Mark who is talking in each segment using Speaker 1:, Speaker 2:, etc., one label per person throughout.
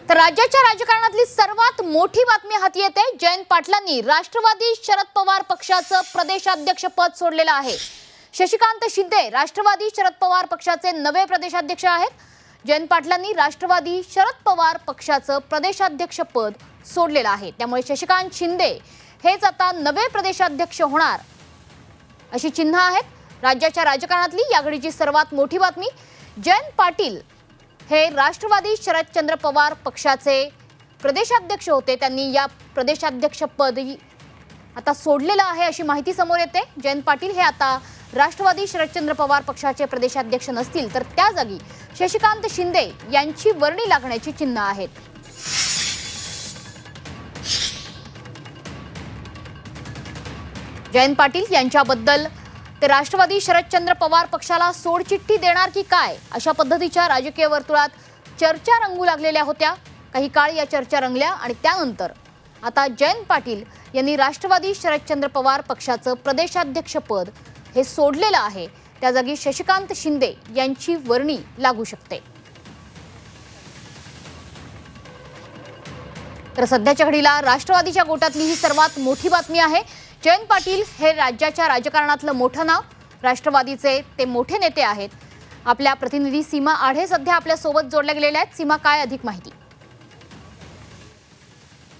Speaker 1: तर राज्याच्या राजकारणातली सर्वात मोठी बातमी हाती येते। जयंत पाटलांनी राष्ट्रवादी शरद पवार पक्षाचं प्रदेशाध्यक्ष पद सोडलेलं आहे। शशिकांत शिंदे राष्ट्रवादी शरद पवार पक्षाचे नवे प्रदेशाध्यक्ष आहेत। जयंत पाटलांनी राष्ट्रवादी शरद पवार पक्षाचं प्रदेशाध्यक्ष पद सोडलेलं आहे, त्यामुळे शशिकांत शिंदे हेच आता नवे प्रदेशाध्यक्ष होणार अशी चिन्ह आहेत। राज्याच्या राजकारणातली या घडीची सर्वात मोठी बातमी, जयंत पाटील हे राष्ट्रवादी शरदचंद्र पवार पक्षाचे प्रदेशाध्यक्ष होते, त्यांनी या प्रदेशाध्यक्ष पद आता सोडलेलं आहे अशी माहिती समोर येते। जयंत पाटील हे आता राष्ट्रवादी शरदचंद्र पवार पक्षाचे प्रदेशाध्यक्ष नसतील तर त्या जागी शशिकांत शिंदे यांची वर्णी लागण्याची चिन्ह आहेत। जयंत पाटील यांच्याबद्दल ते राष्ट्रवादी शरदचंद्र पवार पक्षाला सोडचिठ्ठी देणार की काय अशा पद्धतीच्या राजकीय वर्तुळात चर्चा रंगू लागलेल्या होत्या। काही काळ या चर्चा रंगल्या आणि त्यानंतर आता जयंत पाटील यांनी राष्ट्रवादी शरदचंद्र पवार पक्षाचं प्रदेशाध्यक्ष पद हे सोडलेलं आहे, त्या जागी शशिकांत शिंदे यांची वर्णी लागू शकते। तर सध्याच्या घडीला राष्ट्रवादीच्या गोटातली ही सर्वात मोठी बातमी आहे। जयंत पाटील हे राज्याच्या राजकारणातलं मोठं नाव, राष्ट्रवादीचे ते मोठे नेते आहेत। आपल्या प्रतिनिधी सीमा आढे सध्या आपल्या सोबत जोडल्या गेलेल्या आहेत। सीमा, काय अधिक माहिती?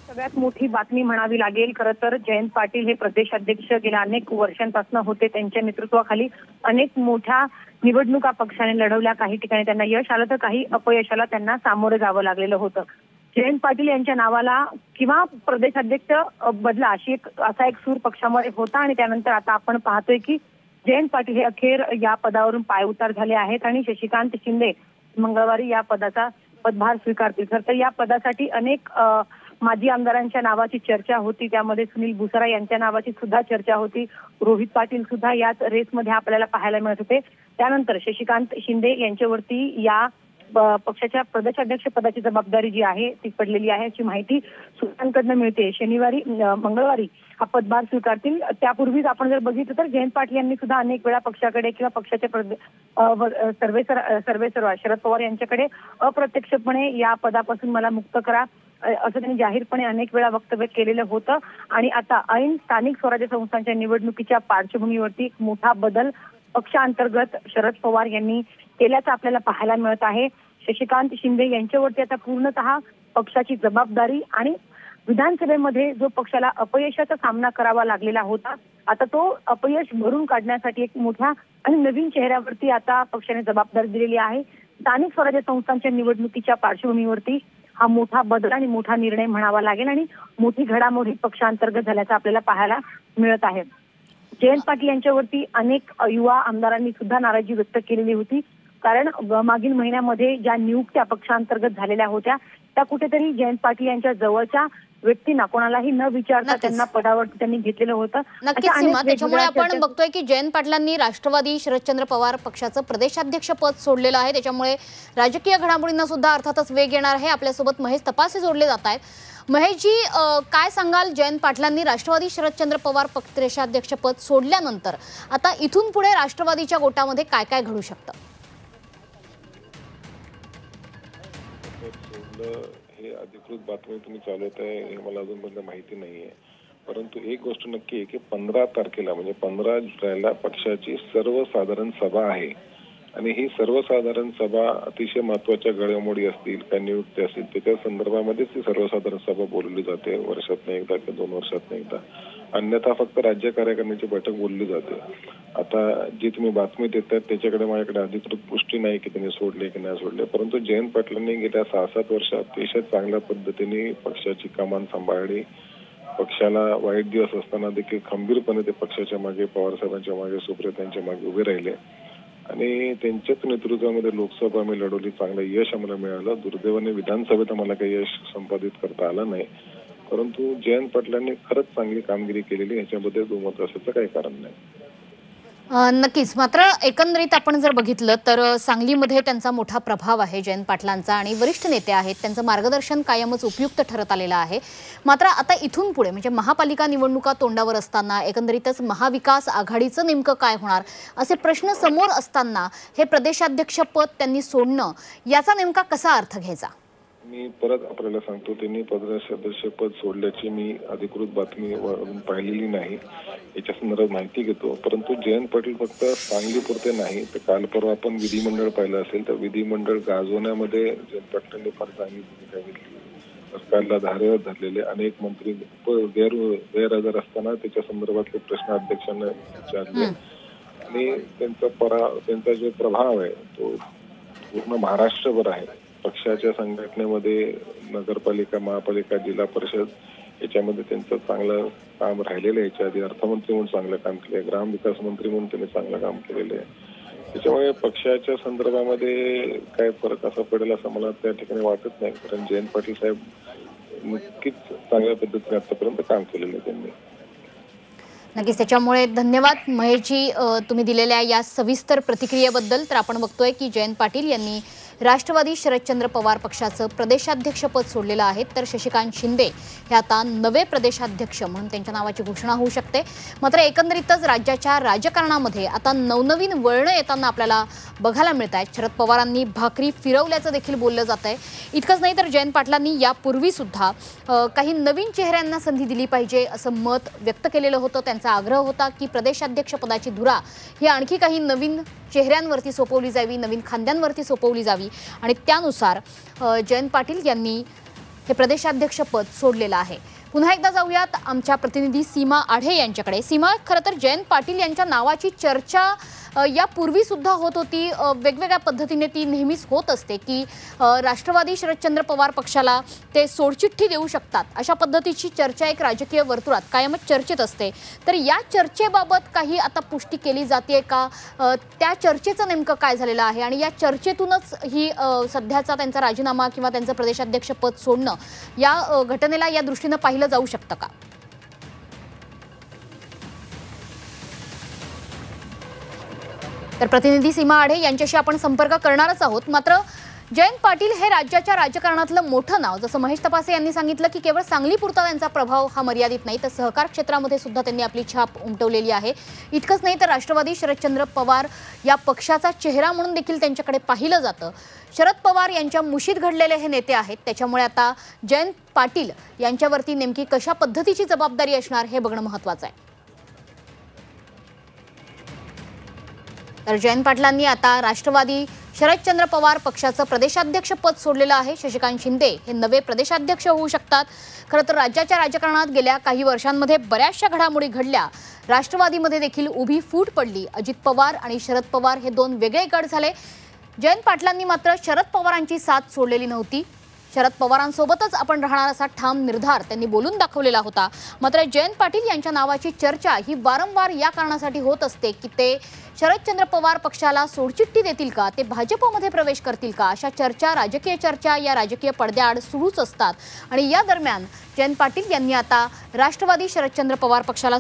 Speaker 2: सगळ्यात मोठी बातमी म्हणावी लागेल खरं तर, जयंत पाटील हे प्रदेशाध्यक्ष गेल्या अनेक वर्षांपासून होते। त्यांच्या नेतृत्वाखाली अनेक मोठ्या निवडणुका पक्षाने लढवल्या, काही ठिकाणी त्यांना यश आलं तर काही अपयशाला त्यांना सामोरं जावं लागलेलं होतं। जयंत पाटील यांच्या नावाला किंवा प्रदेशाध्यक्ष बदला असा एक सूर पक्षामध्ये होता आणि त्यानंतर आता आपण पाहतोय की जयंत पाटील हे अखेर या पदावरून पायउतार झाले आहेत आणि शशिकांत शिंदे मंगळवारी या पदाचा पदभार स्वीकारतील। तर या पदासाठी अनेक माजी आमदारांच्या नावाची चर्चा होती, त्यामध्ये सुनील भुसारा यांच्या नावाची सुद्धा चर्चा होती, रोहित पाटील सुद्धा याच रेसमध्ये आपल्याला पाहायला मिळत होते। त्यानंतर शशिकांत शिंदे यांच्यावरती या पक्षाच्या प्रदेशाध्यक्ष पदाची जबाबदारी जी आहे ती पडलेली आहे अशी माहिती सूत्रांकडून मिळते। मंगळवारी हा पदभार स्वीकारतील। त्यापूर्वीच आपण जर बघितलं तर जयंत पाटील यांनी सुद्धा अनेक वेळा पक्षाकडे किंवा पक्षाच्या सर्वेसर्वा शरद पवार यांच्याकडे अप्रत्यक्षपणे या पदापासून मला मुक्त करा असं त्यांनी जाहीरपणे अनेक वेळा वक्तव्य केलेलं होतं। आणि आता ऐन स्थानिक स्वराज्य संस्थांच्या निवडणुकीच्या पार्श्वभूमीवरती मोठा बदल पक्षांतर्गत शरद पवार यांनी केल्याचं आपल्याला पाहायला मिळत आहे। शशिकांत शिंदे यांच्यावरती आता पूर्णतः पक्षाची जबाबदारी आणि विधानसभेमध्ये जो पक्षाला अपयशाचा सामना करावा लागलेला होता, आता तो अपयश भरून काढण्यासाठी एक मोठ्या आणि नवीन चेहऱ्यावरती आता पक्षाने जबाबदारी दिलेली आहे। स्थानिक स्वराज्य संस्थांच्या निवडणुकीच्या पार्श्वभूमीवरती हा मोठा बदल आणि मोठा निर्णय म्हणावा लागेल आणि मोठी घडामोडी पक्षांतर्गत झाल्याचं आपल्याला पाहायला मिळत आहे। जयंत पाटील यांच्यावरती अनेक युवा आमदारांनी सुद्धा नाराजी व्यक्त केलेली होती, कारण मागील महिन्यामध्ये ज्या नियुक्त्या पक्षांतर्गत झालेल्या होत्या त्या कुठेतरी जयंत पाटील यांच्या जवळच्या व्यक्तींना कोणालाही न विचारता त्यांना पदावर त्यांनी घेतलेलं होतं।
Speaker 1: नक्कीच सीमा, त्याच्यामुळे आपण बघतोय की जयंत पाटलांनी राष्ट्रवादी शरदचंद्र पवार पक्षाचं प्रदेशाध्यक्ष पद सोडलेलं आहे, त्याच्यामुळे राजकीय घडामोडींना सुद्धा अर्थातच वेग येणार आहे। आपल्यासोबत महेश तपासे जोडले जात आहेत। महेशजी, काय सांगाल, जयंत पाटलांनी राष्ट्रवादी शरदचंद्र पवार प्रदेशाध्यक्ष पद सोडल्यानंतर आता इथून पुढे राष्ट्रवादीच्या गोटामध्ये काय काय घडू शकतं?
Speaker 3: हे अधिकृत बातमी तुम्ही चालवत आहे हे मला अजूनपर्यंत माहिती नाहीये, परंतु एक गोष्ट नक्की आहे की 15 तारखेला म्हणजे 15 जुलैला पक्षाची सर्वसाधारण सभा आहे आणि ही सर्वसाधारण सभा अतिशय महत्वाच्या घडामोडी असतील, काय नियुक्ती असतील त्याच्या संदर्भामध्येच ती सर्वसाधारण सभा बोलवली जाते, वर्षातून एकदा किंवा 2 वर्षातून एकदा, अन्यथा फक्त राज्य कार्यकारिणीची बैठक बोलली जाते। आता जी तुम्ही बातमी देतात त्याच्याकडे माझ्याकडे अधिकृत पुष्टी नाही की त्यांनी सोडले की नाही सोडले, परंतु जयंत पाटलांनी गेल्या 6-7 वर्षात अतिशय चांगल्या पद्धतीने पक्षाची कमान सांभाळली। पक्षाला वाईट दिवस असताना देखील खंबीरपणे ते पक्षाच्या मागे, पवार साहेबांच्या मागे, सुप्रियातांच्या मागे उभे राहिले आणि त्यांच्याच नेतृत्वामध्ये लोकसभा आम्ही लढवली, चांगलं यश आम्हाला मिळालं। दुर्दैवाने विधानसभेत आम्हाला काही यश संपादित करता आलं नाही, परंतु जयंत पाटलांनी खरंच चांगली कामगिरी केलेली, ह्याच्याबद्दल दुमत असायचं काही कारण नाही।
Speaker 1: नक्कीच, मात्र एकंदरीत आपण जर बघितलं तर सांगलीमध्ये त्यांचा मोठा प्रभाव आहे जयंत पाटलांचा आणि वरिष्ठ नेते आहेत, त्यांचं मार्गदर्शन कायमच उपयुक्त ठरत आलेलं आहे। मात्र आता इथून पुढे म्हणजे महापालिका निवडणुका तोंडावर असताना एकंदरीतच महाविकास आघाडीचं नेमकं काय होणार असे प्रश्न समोर असताना हे प्रदेशाध्यक्ष पद त्यांनी सोडणं याचा नेमका कसा अर्थ घ्यायचा?
Speaker 3: मी परत आपल्याला सांगतो, त्यांनी सदस्यपद सोडल्याची मी अधिकृत बातमी पाहिलेली नाही. याच्या संदर्भात माहिती घेतो. परंतु जयंत पाटील फक्त सांगलीपुरते नाही, तर काल परवा आपण विधिमंडळ पाहिलं असेल तर विधिमंडळ गाजवण्यामध्ये जयंत पाटलांनी फार चांगली भूमिका घेतली. सरकारला धारेवर धरलेले अनेक मंत्री गैरहजर असताना त्याच्या संदर्भातले प्रश्न अध्यक्षांना विचारले आणि त्यांचा जो प्रभाव आहे तो पूर्ण महाराष्ट्रभर आहे. पक्षाच्या संघटनेमध्ये नगरपालिका, महापालिका, जिल्हा परिषद याच्यामध्ये त्यांचं चांगलं काम राहिलेलं आहे. याच्या आधी अर्थमंत्री म्हणून चांगलं काम केलंय, ग्रामविकास मंत्री म्हणून त्यांनी चांगलं काम केलेलं आहे. त्याच्यामुळे पक्षाच्या संदर्भामध्ये काय फरक असा पडेल असं मला त्या ठिकाणी वाटत नाही. कारण जयंत पाटील साहेब नक्कीच चांगल्या पद्धतीने आतापर्यंत काम केलेलं आहे त्यांनी.
Speaker 1: नक्कीच, त्याच्यामुळे धन्यवाद महेशजी तुम्ही दिलेल्या या सविस्तर प्रतिक्रियेबद्दल. तर आपण बघतोय की जयंत पाटील यांनी राष्ट्रवादी शरदचंद्र पवार पक्षाचं प्रदेशाध्यक्षपद सोडलेलं आहे, तर शशिकांत शिंदे हे आता नवे प्रदेशाध्यक्ष म्हणून त्यांच्या नावाची घोषणा होऊ शकते. मात्र एकंदरीतच राज्याच्या राजकारणामध्ये आता नवनवीन वळणं येताना आपल्याला बघायला मिळत आहेत. शरद पवारांनी भाकरी फिरवल्याचं देखील बोललं जात आहे. इतकंच नाही तर जयंत पाटलांनी यापूर्वी सुद्धा काही नवीन चेहऱ्यांना संधी दिली पाहिजे असं मत व्यक्त केलेलं होतं. त्यांचा आग्रह होता की प्रदेशाध्यक्षपदाची धुरा ही आणखी काही नवीन चेहऱ्यांवरती सोपवली जावी, नवीन खांद्यांवरती सोपवली जावी आणि त्यानुसार जयंत पाटील यांनी हे प्रदेशाध्यक्षपद सोडलेलं आहे. पुन्हा एकदा जाऊयात आमच्या प्रतिनिधी सीमा आढे यांच्याकडे. सीमा, खरं तर जयंत पाटील यांच्या नावाची चर्चा यापूर्वी सुद्धा होत होती. वेगवेगळ्या पद्धतीने ती नेहमीच होत असते की राष्ट्रवादी शरदचंद्र पवार पक्षाला ते सोडचिठ्ठी देऊ शकतात, अशा पद्धतीची चर्चा एक राजकीय वर्तुळात कायमच चर्चेत असते. तर या चर्चेबाबत काही आता पुष्टी केली जाते का? त्या चर्चेचं नेमकं काय झालेलं आहे आणि या चर्चेतूनच ही सध्याचा त्यांचा राजीनामा किंवा त्यांचं प्रदेशाध्यक्षपद सोडणं या घटनेला या दृष्टीनं पाहिलं जाऊ शकतं का? तर प्रतिनिधी सीमा आढे यांच्याशी आपण संपर्क करणारच आहोत. मात्र जयंत पाटील हे राज्याच्या राजकारणातलं मोठं नाव, जसं महेश तपासे यांनी सांगितलं की केवळ सांगलीपुरता त्यांचा प्रभाव हा मर्यादित नाही, तर सहकार क्षेत्रामध्ये सुद्धा त्यांनी आपली छाप उमटवलेली आहे. इतकंच नाही तर राष्ट्रवादी शरदचंद्र पवार या पक्षाचा चेहरा म्हणून देखील त्यांच्याकडे पाहिलं जातं. शरद पवार यांच्या मुशीत घडलेले हे नेते आहेत. त्याच्यामुळे आता जयंत पाटील यांच्यावरती नेमकी कशा पद्धतीची जबाबदारी असणार हे बघणं महत्त्वाचं आहे. तर जयंत पाटलांनी आता राष्ट्रवादी शरदचंद्र पवार पक्षाचं प्रदेशाध्यक्षपद सोडलेलं आहे. शशिकांत शिंदे हे नवे प्रदेशाध्यक्ष होऊ शकतात. खरं तर राज्याच्या राजकारणात गेल्या काही वर्षांमध्ये बऱ्याचशा घडामोडी घडल्या. राष्ट्रवादीमध्ये देखील उभी फूट पडली. अजित पवार आणि शरद पवार हे दोन वेगळे गट झाले. जयंत पाटलांनी मात्र शरद पवारांची साथ सोडलेली नव्हती. शरद पवारांसोबतच आपण राहणार असा ठाम निर्धार त्यांनी बोलून दाखवलेला होता. मात्र जयंत पाटील यांच्या नावाची चर्चा ही वारंवार या कारणासाठी होत असते की ते शरदचंद्र पवार पक्षाला सोडचिठ्ठी देतील का, ते भाजपमध्ये प्रवेश करतील का, अशा चर्चा, राजकीय चर्चा या राजकीय पडद्याआड सुरूच असतात. आणि या दरम्यान जयंत पाटील यांनी आता राष्ट्रवादी शरदचंद्र पवार पक्षाला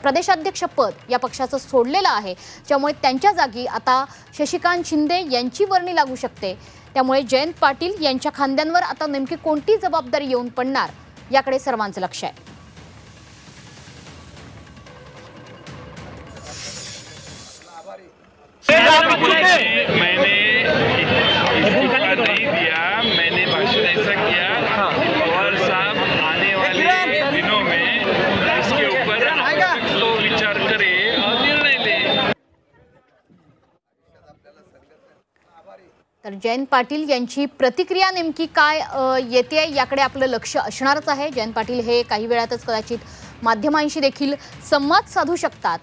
Speaker 1: प्रदेशाध्यक्षपद या पक्षाचं सोडलेलं आहे. त्यामुळे त्यांच्या जागी आता शशिकांत शिंदे यांची वर्णी लागू शकते. त्यामुळे जयंत पाटील यांच्या खांद्यांवर आता नेमकी कोणती जबाबदारी येऊन पडणार याकडे सर्वांचं लक्ष आहे.
Speaker 4: मैंने इस्तीफा नहीं दिया, मैंने भाषण ऐसा किया पवार साहब आने वाले दिनों में इसके ऊपर तो विचार करे और निर्णय ले.
Speaker 1: तर जयंत पाटील यांची प्रतिक्रिया नेमकी काय येते याकडे आपलं लक्ष असणारच आहे. जयंत पाटील हे काही वेळातच कदाचित माध्यमांशी देखील संवाद साधू शकतात.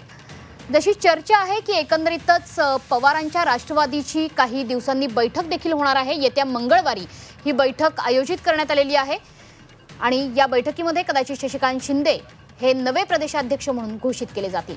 Speaker 1: जशी चर्चा आहे की एकंदरीतच पवारांच्या राष्ट्रवादीची काही दिवसांनी बैठक देखील होणार आहे. येत्या मंगळवारी ही बैठक आयोजित करण्यात आलेली आहे आणि या बैठकीमध्ये कदाचित शशिकांत शिंदे हे नवे प्रदेशाध्यक्ष म्हणून घोषित केले जातील.